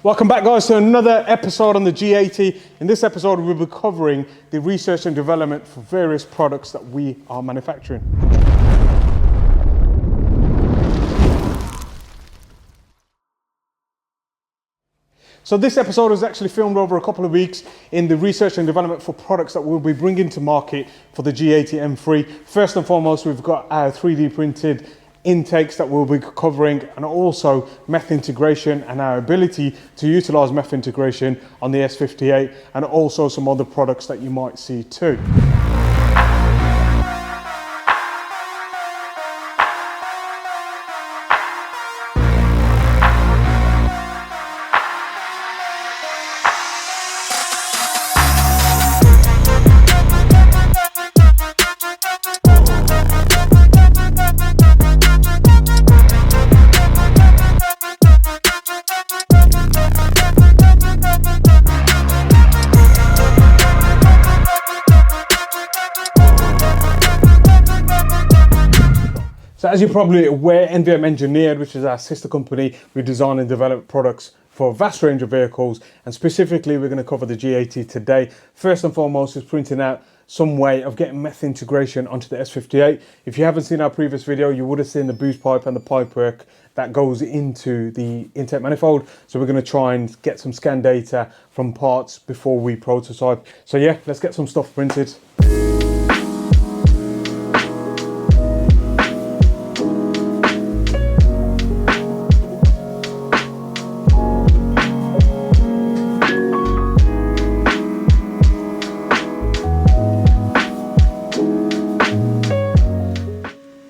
Welcome back, guys, to another episode on the G80. In this episode, we'll be covering the research and development for various products that we are manufacturing. So this episode was actually filmed over a couple of weeks in the research and development for products that we'll be bringing to market for the G80 M3. First and foremost, we've got our 3D printed intakes that we'll be covering, and also METH integration and our ability to utilize METH integration on the S58, and also some other products that you might see too. So as you're probably aware, NVM Engineered, which is our sister company, we design and develop products for a vast range of vehicles, and specifically we're going to cover the G80 today. First and foremost is printing out some way of getting METH integration onto the S58. If you haven't seen our previous video, you would have seen the boost pipe and the pipe work that goes into the intake manifold. So we're going to try and get some scan data from parts before we prototype. So yeah, let's get some stuff printed.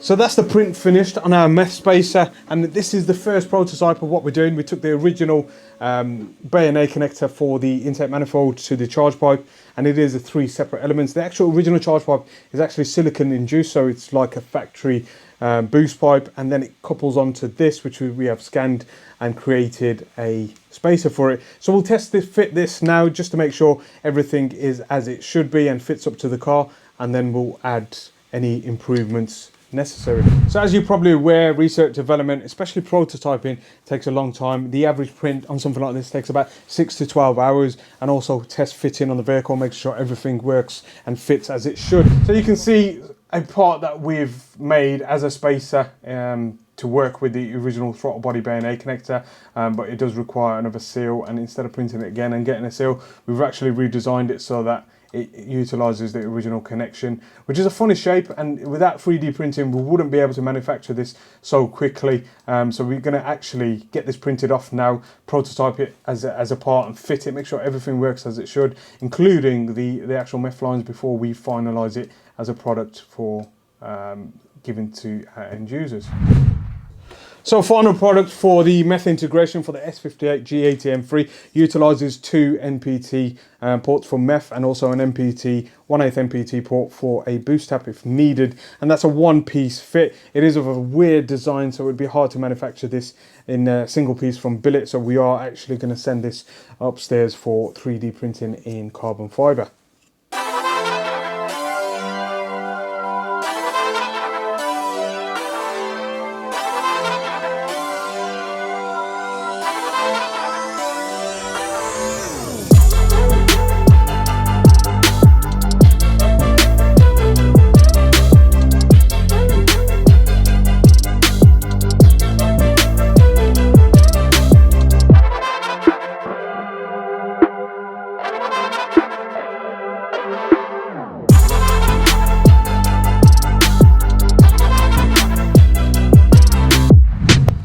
So that's the print finished on our METH spacer, and this is the first prototype of what we're doing. We took the original bay and A connector for the intake manifold to the charge pipe, and it is 3 separate elements. The actual original charge pipe is actually silicon induced, so it's like a factory boost pipe, and then it couples onto this, which we have scanned and created a spacer for it. So we'll fit this now just to make sure everything is as it should be and fits up to the car, and then we'll add any improvements necessary. So as you're probably aware, research development, especially prototyping, takes a long time. The average print on something like this takes about 6 to 12 hours, and also test fitting on the vehicle, make sure everything works and fits as it should. So you can see a part that we've made as a spacer to work with the original throttle body bay and A connector, but it does require another seal, and instead of printing it again and getting a seal, we've actually redesigned it so that it utilizes the original connection, which is a funny shape, and without 3D printing we wouldn't be able to manufacture this so quickly. So we're going to actually get this printed off now, prototype it as a part and fit it, make sure everything works as it should, including the actual METH lines, before we finalize it as a product for giving to our end users. So final product for the METH integration for the S58 G80 M3 utilizes 2 NPT ports for METH, and also an MPT, 1/8 MPT port for a boost tap if needed, and that's a one-piece fit. It is of a weird design, so it would be hard to manufacture this in a single piece from billet, so we are actually going to send this upstairs for 3D printing in carbon fiber.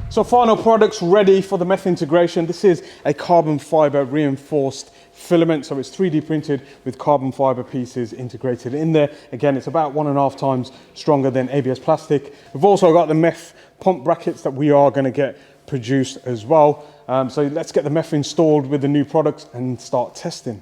So final products ready for the METH integration. This is a carbon fiber reinforced filament, so it's 3D printed with carbon fiber pieces integrated in there. Again, it's about 1.5 times stronger than ABS plastic. We've also got the METH pump brackets that we are going to get produced as well. So let's get the METH installed with the new products and start testing.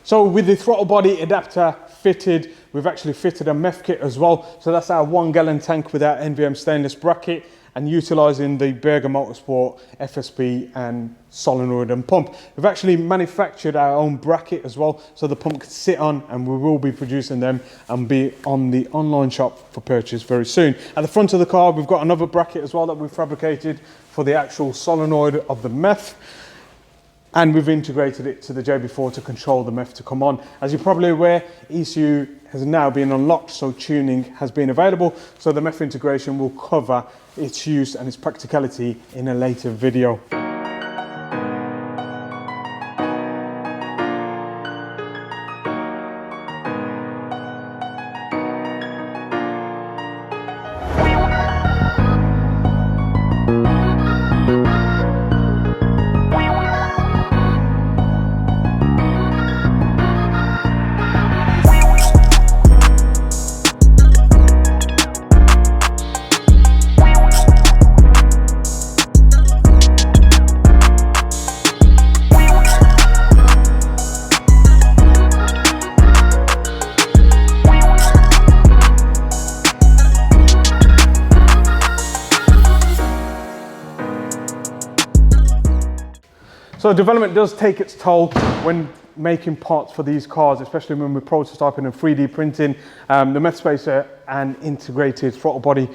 So with the throttle body adapter fitted, we've actually fitted a METH kit as well. So that's our 1 gallon tank with our NVM stainless bracket, and utilising the Berger Motorsport FSP and solenoid and pump. We've actually manufactured our own bracket as well, so the pump can sit on, and we will be producing them and be on the online shop for purchase very soon. At the front of the car, we've got another bracket as well that we've fabricated for the actual solenoid of the METH. And we've integrated it to the JB4 to control the METH to come on. As you're probably aware, ECU has now been unlocked, so tuning has been available. So the METH integration will cover its use and its practicality in a later video. So development does take its toll when making parts for these cars, especially when we're prototyping and 3D printing. The METH spacer and integrated throttle body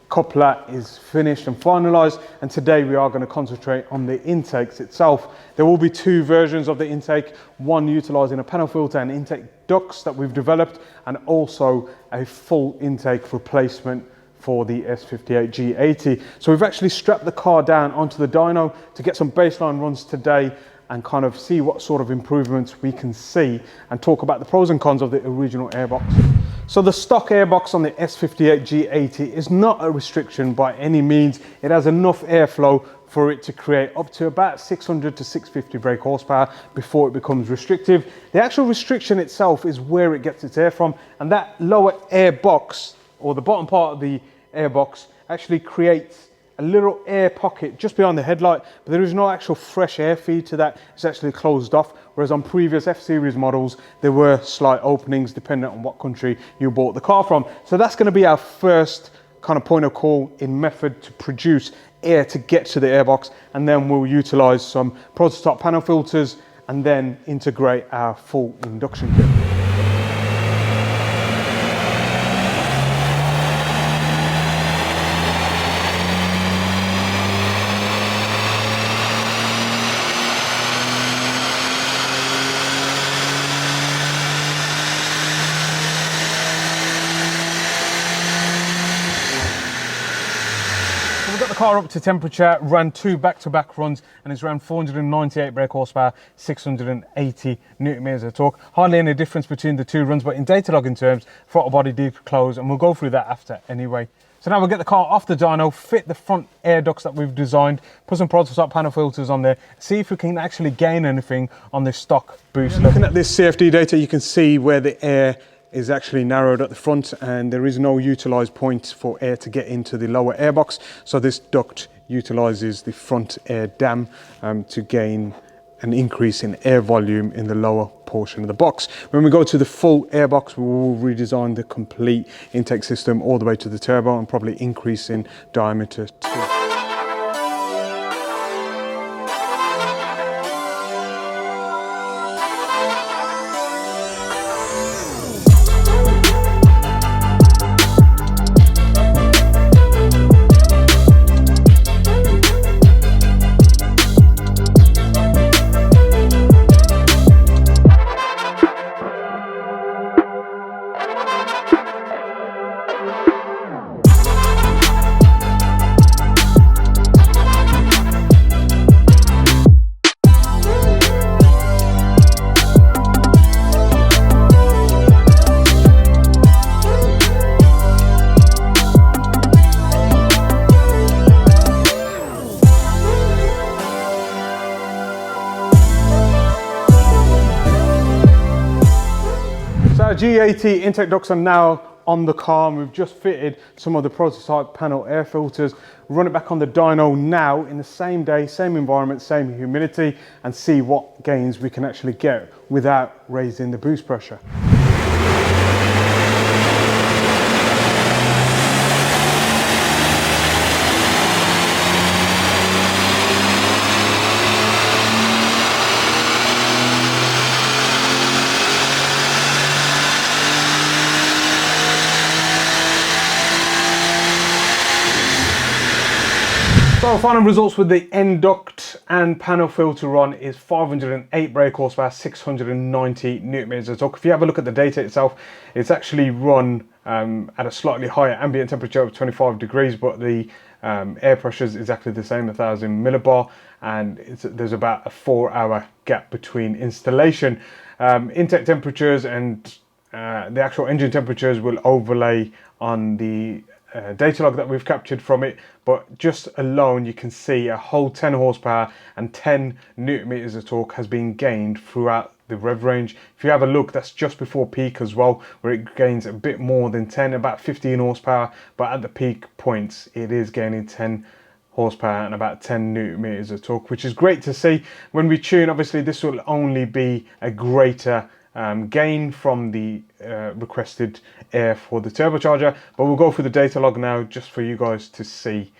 coupler is finished and finalized, and today we are going to concentrate on the intakes itself. There will be two versions of the intake, one utilizing a panel filter and intake ducts that we've developed, and also a full intake replacement for the S58 G80. So we've actually strapped the car down onto the dyno to get some baseline runs today and kind of see what sort of improvements we can see and talk about the pros and cons of the original airbox. So the stock airbox on the S58 G80 is not a restriction by any means. It has enough airflow for it to create up to about 600 to 650 brake horsepower before it becomes restrictive. The actual restriction itself is where it gets its air from, and that lower air box, or the bottom part of the airbox, actually creates a little air pocket just behind the headlight, but there is no actual fresh air feed to that. It's actually closed off, whereas on previous F-Series models there were slight openings depending on what country you bought the car from. So that's going to be our first kind of point of call in method to produce air to get to the airbox, and then we'll utilize some prototype panel filters and then integrate our full induction kit. Car up to temperature, ran two back-to-back runs, and it's around 498 brake horsepower, 680 newton meters of torque. Hardly any difference between the two runs, but in data logging terms, throttle body deep close, and we'll go through that after anyway. So now we'll get the car off the dyno, fit the front air ducts that we've designed, put some prototype panel filters on there, see if we can actually gain anything on this stock boost level. Looking at this CFD data, you can see where the air is actually narrowed at the front, and there is no utilised point for air to get into the lower airbox. So this duct utilises the front air dam to gain an increase in air volume in the lower portion of the box. When we go to the full airbox, we will redesign the complete intake system all the way to the turbo and probably increase in diameter too. G80 intake ducts are now on the car, and we've just fitted some of the prototype panel air filters. Run it back on the dyno now in the same day, same environment, same humidity, and see what gains we can actually get without raising the boost pressure. So final results with the end duct and panel filter run is 508 brake horsepower, 690 newton meters of torque. If you have a look at the data itself, it's actually run at a slightly higher ambient temperature of 25 degrees, but the air pressure is exactly the same, 1000 millibar, and there's about a 4-hour gap between installation. Intake temperatures and the actual engine temperatures will overlay on the data log that we've captured from it, but just alone you can see a whole 10 horsepower and 10 newton meters of torque has been gained throughout the rev range. If you have a look, that's just before peak as well, where it gains a bit more than 10, about 15 horsepower, but at the peak points it is gaining 10 horsepower and about 10 newton meters of torque, which is great to see. When we tune, obviously this will only be a greater gain from the requested air for the turbocharger, but we'll go through the data log now just for you guys to see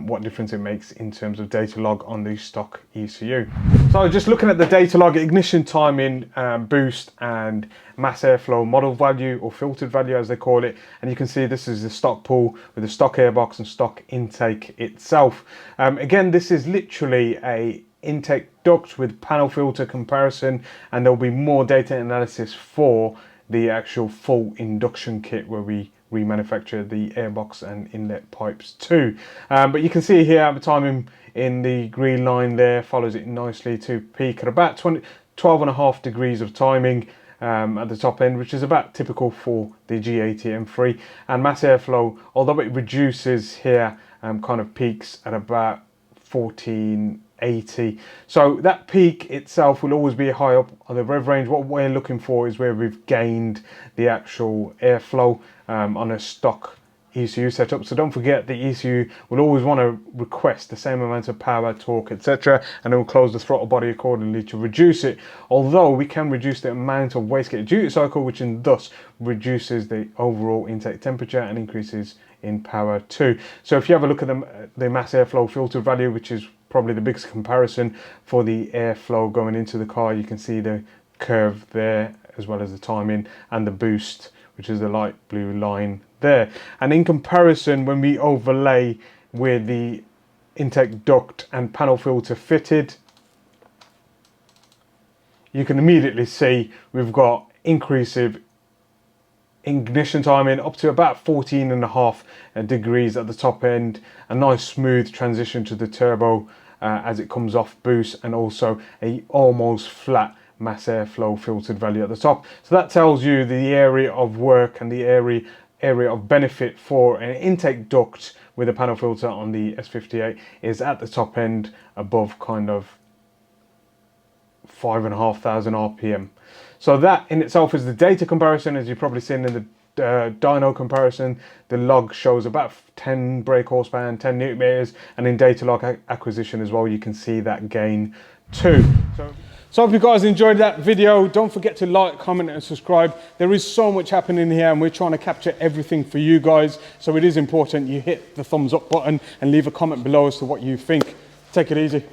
what difference it makes in terms of data log on the stock ECU. So just looking at the data log, ignition timing, boost and mass airflow model value, or filtered value as they call it, and you can see this is the stock pool with the stock airbox and stock intake itself. Again, this is literally a intake duct with panel filter comparison, and there'll be more data analysis for the actual full induction kit where we remanufacture the airbox and inlet pipes too. But you can see here the timing in the green line there follows it nicely to peak at about 12.5 degrees of timing at the top end, which is about typical for the G80 M3. And mass airflow, although it reduces here, kind of peaks at about 1480. So that peak itself will always be high up on the rev range. What we're looking for is where we've gained the actual airflow on a stock ECU setup. So don't forget, the ECU will always want to request the same amount of power, torque, etc., and it will close the throttle body accordingly to reduce it. Although we can reduce the amount of wastegate duty cycle, which thus reduces the overall intake temperature and increases in power too. So if you have a look at the mass airflow filter value, which is probably the biggest comparison for the airflow going into the car, you can see the curve there, as well as the timing, and the boost, which is the light blue line there. And in comparison, when we overlay with the intake duct and panel filter fitted, you can immediately see we've got increasive ignition timing up to about 14.5 degrees at the top end, a nice smooth transition to the turbo as it comes off boost, and also a almost flat mass airflow filtered value at the top. So that tells you the area of work and the area of benefit for an intake duct with a panel filter on the S58 is at the top end, above kind of 5,500 RPM. So that in itself is the data comparison. As you've probably seen in the dyno comparison, the log shows about 10 brake horsepower and 10 newton meters, and in data log acquisition as well, you can see that gain too. So if you guys enjoyed that video, don't forget to like, comment and subscribe. There is so much happening here, and we're trying to capture everything for you guys, so it is important you hit the thumbs up button and leave a comment below as to what you think. Take it easy.